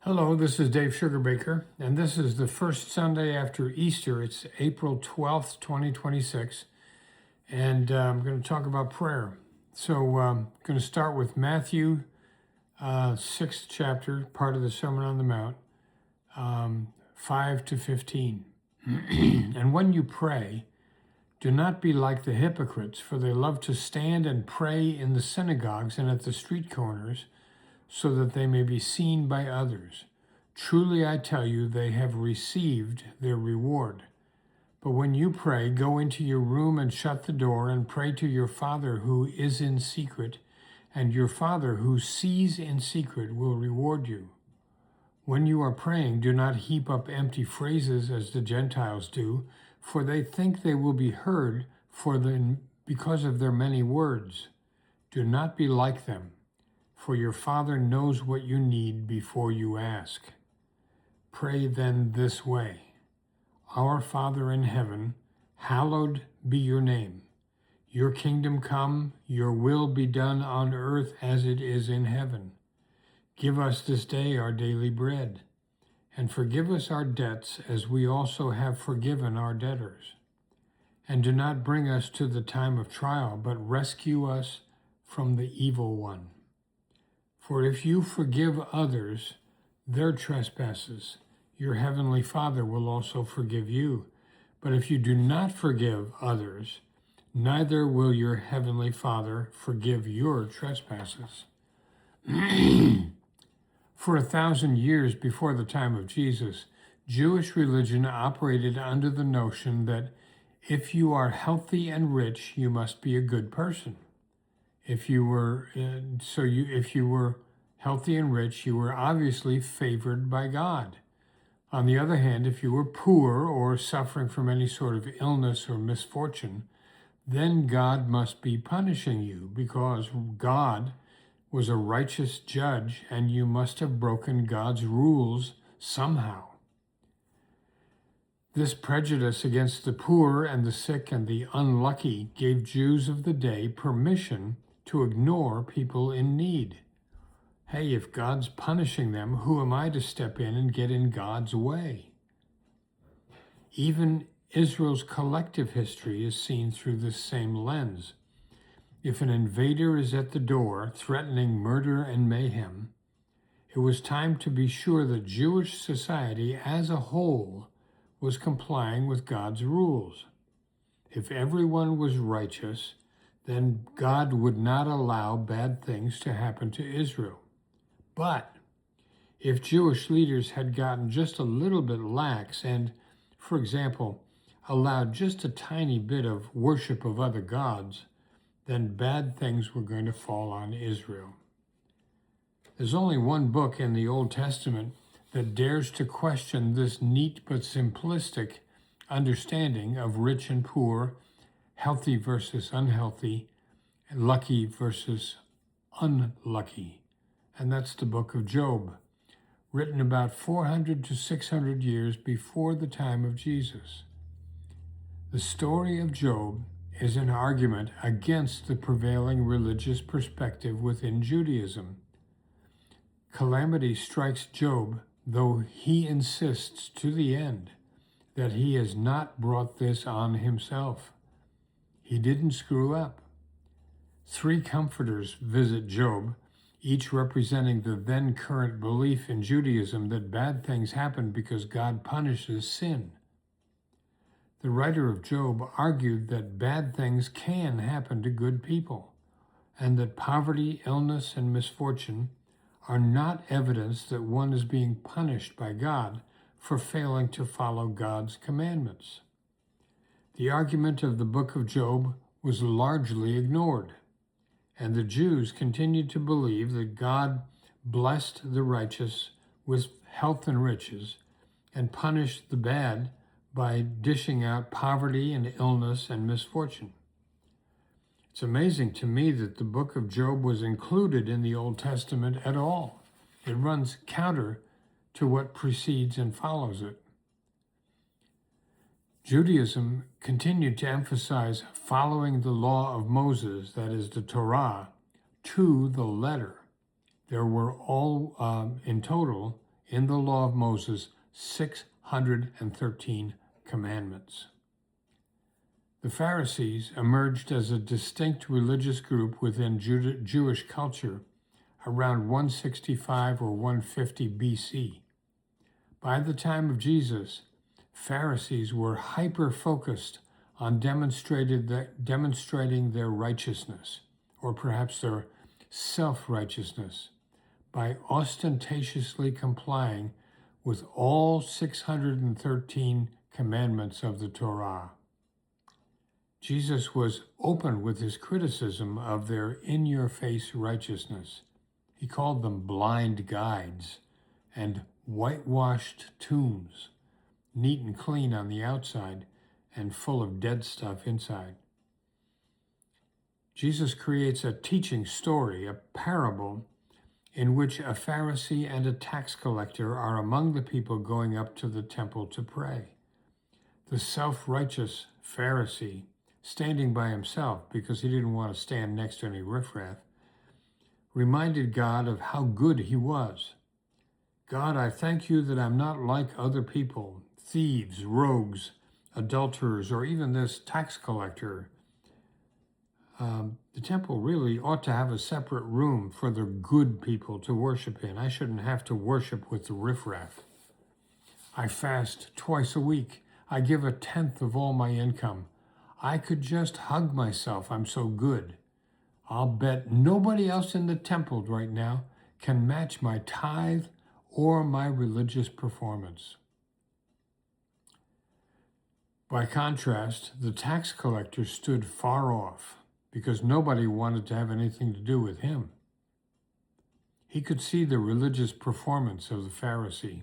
Hello, this is Dave Sugarbaker, and this is the first Sunday after Easter. It's April 12th, 2026, and I'm going to talk about prayer. So I'm going to start with Matthew 6th chapter, part of the Sermon on the Mount, 5 to 15. And when you pray, do not be like the hypocrites, for they love to stand and pray in the synagogues and at the street corners, so that they may be seen by others. Truly I tell you, they have received their reward. But when you pray, go into your room and shut the door and pray to your Father who is in secret, and your Father who sees in secret will reward you. When you are praying, do not heap up empty phrases as the Gentiles do, for they think they will be heard because of their many words. Do not be like them, for your Father knows what you need before you ask. Pray then this way: Our Father in heaven, hallowed be your name. Your kingdom come, your will be done on earth as it is in heaven. Give us this day our daily bread, and forgive us our debts as we also have forgiven our debtors. And do not bring us to the time of trial, but rescue us from the evil one. For if you forgive others their trespasses, your heavenly Father will also forgive you. But if you do not forgive others, neither will your heavenly Father forgive your trespasses. For 1,000 years before the time of Jesus, Jewish religion operated under the notion that if you are healthy and rich, you must be a good person. If you were healthy and rich, you were obviously favored by God. On the other hand, if you were poor or suffering from any sort of illness or misfortune, then God must be punishing you because God was a righteous judge and you must have broken God's rules somehow. This prejudice against the poor and the sick and the unlucky gave Jews of the day permission to ignore people in need. Hey, if God's punishing them, who am I to step in and get in God's way? Even Israel's collective history is seen through this same lens. If an invader is at the door threatening murder and mayhem, it was time to be sure that Jewish society as a whole was complying with God's rules. If everyone was righteous, then God would not allow bad things to happen to Israel. But if Jewish leaders had gotten just a little bit lax and, for example, allowed just a tiny bit of worship of other gods, then bad things were going to fall on Israel. There's only one book in the Old Testament that dares to question this neat but simplistic understanding of rich and poor, healthy versus unhealthy, lucky versus unlucky. And that's the book of Job, written about 400 to 600 years before the time of Jesus. The story of Job is an argument against the prevailing religious perspective within Judaism. Calamity strikes Job, though he insists to the end that he has not brought this on himself. He didn't screw up. 3 comforters visit Job, each representing the then current belief in Judaism that bad things happen because God punishes sin. The writer of Job argued that bad things can happen to good people, and that poverty, illness, and misfortune are not evidence that one is being punished by God for failing to follow God's commandments. The argument of the book of Job was largely ignored, and the Jews continued to believe that God blessed the righteous with health and riches and punished the bad by dishing out poverty and illness and misfortune. It's amazing to me that the book of Job was included in the Old Testament at all. It runs counter to what precedes and follows it. Judaism continued to emphasize following the law of Moses, that is the Torah, to the letter. There were in total in the law of Moses 613 commandments. The Pharisees emerged as a distinct religious group within Jewish culture around 165 or 150 BC. By the time of Jesus, Pharisees were hyper-focused on demonstrating their righteousness, or perhaps their self-righteousness, by ostentatiously complying with all 613 commandments of the Torah. Jesus was open with his criticism of their in-your-face righteousness. He called them blind guides and whitewashed tombs, neat and clean on the outside and full of dead stuff inside. Jesus creates a teaching story, a parable, in which a Pharisee and a tax collector are among the people going up to the temple to pray. The self-righteous Pharisee, standing by himself because he didn't want to stand next to any riffraff, reminded God of how good he was. God, I thank you that I'm not like other people, thieves, rogues, adulterers, or even this tax collector. The temple really ought to have a separate room for the good people to worship in. I shouldn't have to worship with the riffraff. I fast twice a week. I give 1/10 of all my income. I could just hug myself. I'm so good. I'll bet nobody else in the temple right now can match my tithe or my religious performance. By contrast, the tax collector stood far off because nobody wanted to have anything to do with him. He could see the religious performance of the Pharisee.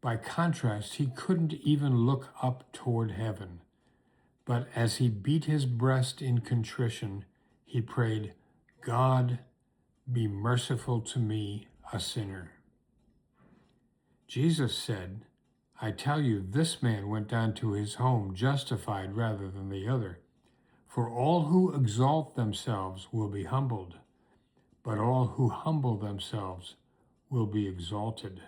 By contrast, he couldn't even look up toward heaven. But as he beat his breast in contrition, he prayed, God, be merciful to me, a sinner. Jesus said, I tell you, this man went down to his home justified rather than the other. For all who exalt themselves will be humbled, but all who humble themselves will be exalted.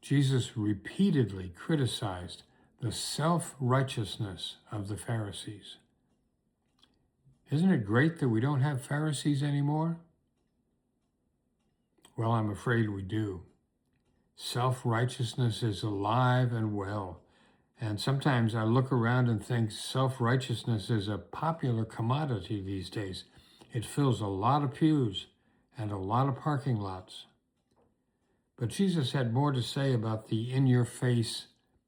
Jesus repeatedly criticized the self-righteousness of the Pharisees. Isn't it great that we don't have Pharisees anymore? Well, I'm afraid we do. Self-righteousness is alive and well. And sometimes I look around and think self-righteousness is a popular commodity these days. It fills a lot of pews and a lot of parking lots. But Jesus had more to say about the in-your-face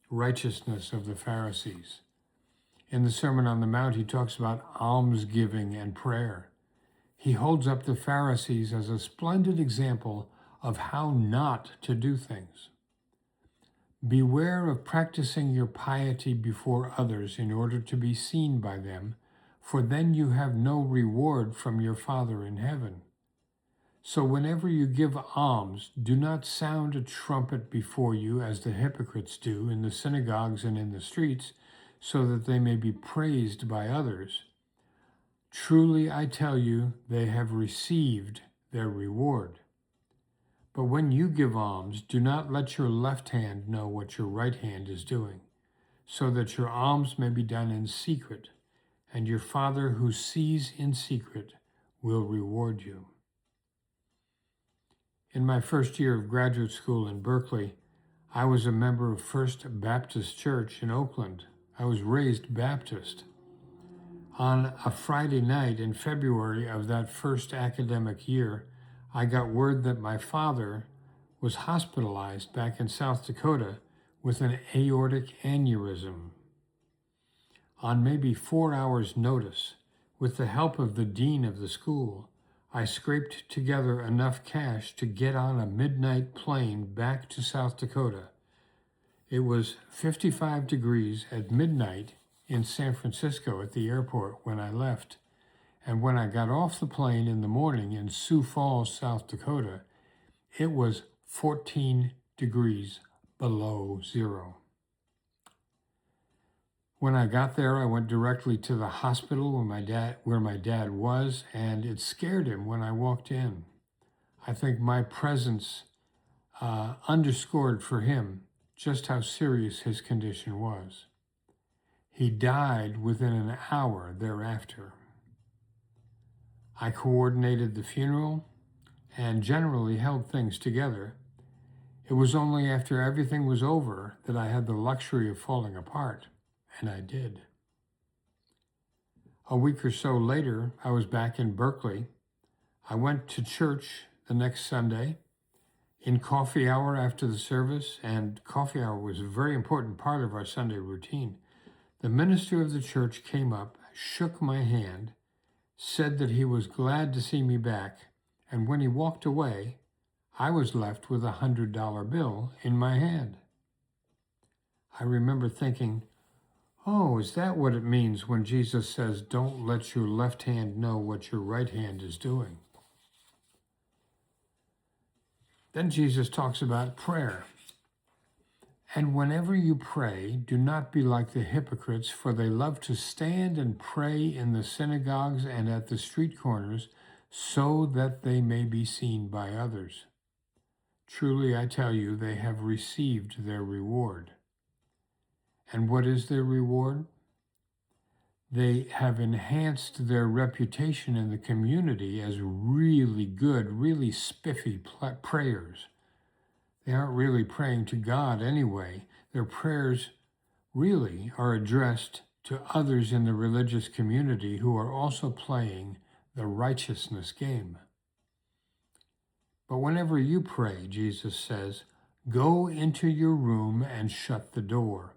righteousness of the Pharisees. In the Sermon on the Mount, he talks about almsgiving and prayer. He holds up the Pharisees as a splendid example of how not to do things. Beware of practicing your piety before others in order to be seen by them, for then you have no reward from your Father in heaven. So whenever you give alms, do not sound a trumpet before you as the hypocrites do in the synagogues and in the streets, so that they may be praised by others. Truly I tell you, they have received their reward. But when you give alms, do not let your left hand know what your right hand is doing, so that your alms may be done in secret, and your Father who sees in secret will reward you. In my first year of graduate school in Berkeley, I was a member of First Baptist Church in Oakland. I was raised Baptist. On a Friday night in February of that first academic year, I got word that my father was hospitalized back in South Dakota with an aortic aneurysm. On maybe 4 hours' notice, with the help of the dean of the school, I scraped together enough cash to get on a midnight plane back to South Dakota. It was 55 degrees at midnight in San Francisco at the airport when I left. And when I got off the plane in the morning in Sioux Falls, South Dakota, it was 14 degrees below zero. When I got there, I went directly to the hospital where my dad was, and it scared him when I walked in. I think my presence underscored for him just how serious his condition was. He died within an hour thereafter. I coordinated the funeral and generally held things together. It was only after everything was over that I had the luxury of falling apart, and I did. A week or so later, I was back in Berkeley. I went to church the next Sunday in coffee hour after the service, and coffee hour was a very important part of our Sunday routine. The minister of the church came up, shook my hand, said that he was glad to see me back, and when he walked away, I was left with a $100 bill in my hand. I remember thinking, oh, is that what it means when Jesus says, don't let your left hand know what your right hand is doing? Then Jesus talks about prayer. And whenever you pray, do not be like the hypocrites, for they love to stand and pray in the synagogues and at the street corners, so that they may be seen by others. Truly, I tell you, they have received their reward. And what is their reward? They have enhanced their reputation in the community as really good, really spiffy prayers. They aren't really praying to God anyway. Their prayers really are addressed to others in the religious community who are also playing the righteousness game. But whenever you pray, Jesus says, go into your room and shut the door,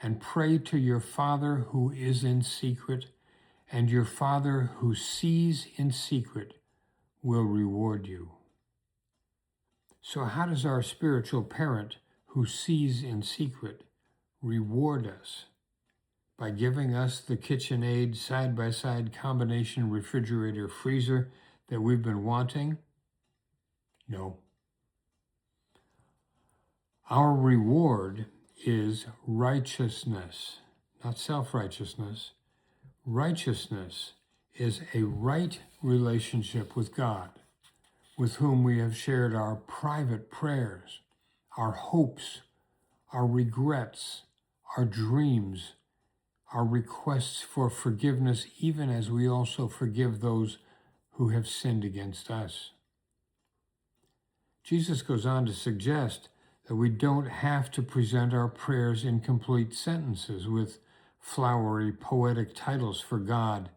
and pray to your Father who is in secret, and your Father who sees in secret will reward you. So how does our spiritual parent who sees in secret reward us? By giving us the KitchenAid side-by-side combination refrigerator freezer that we've been wanting? No. Our reward is righteousness, not self-righteousness. Righteousness is a right relationship with God, with whom we have shared our private prayers, our hopes, our regrets, our dreams, our requests for forgiveness, even as we also forgive those who have sinned against us. Jesus goes on to suggest that we don't have to present our prayers in complete sentences with flowery, poetic titles for God,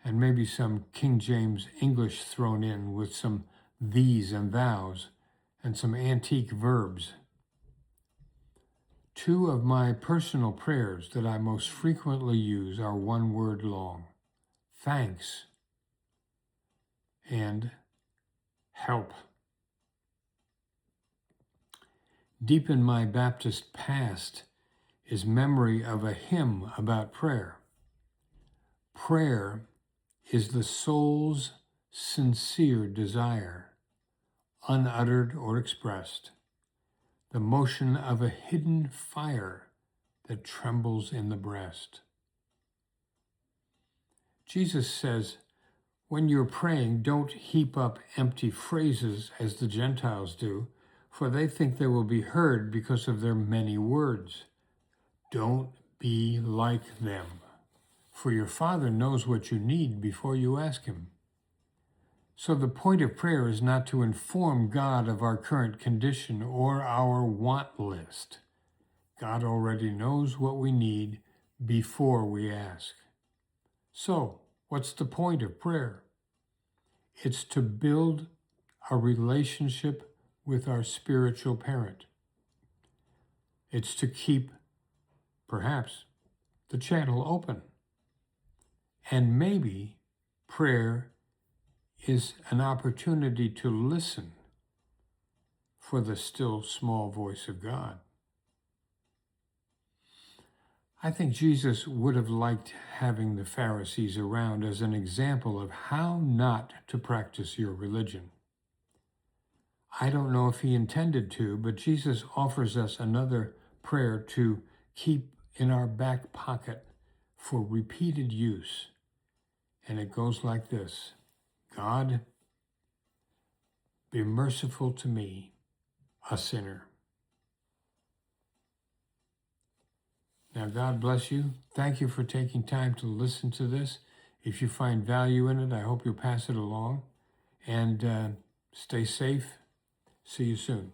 and maybe some King James English thrown in with some these and thous, and some antique verbs. Two of my personal prayers that I most frequently use are one word long: thanks and help. Deep in my Baptist past is memory of a hymn about prayer. Prayer is the soul's sincere desire, unuttered or expressed, the motion of a hidden fire that trembles in the breast. Jesus says, when you're praying, don't heap up empty phrases as the Gentiles do, for they think they will be heard because of their many words. Don't be like them, for your Father knows what you need before you ask Him. So the point of prayer is not to inform God of our current condition or our want list. God already knows what we need before we ask. So, what's the point of prayer? It's to build a relationship with our spiritual parent. It's to keep, perhaps, the channel open. And maybe prayer is an opportunity to listen for the still small voice of God. I think Jesus would have liked having the Pharisees around as an example of how not to practice your religion. I don't know if he intended to, but Jesus offers us another prayer to keep in our back pocket for repeated use. And it goes like this: God, be merciful to me, a sinner. Now, God bless you. Thank you for taking time to listen to this. If you find value in it, I hope you'll pass it along. And stay safe. See you soon.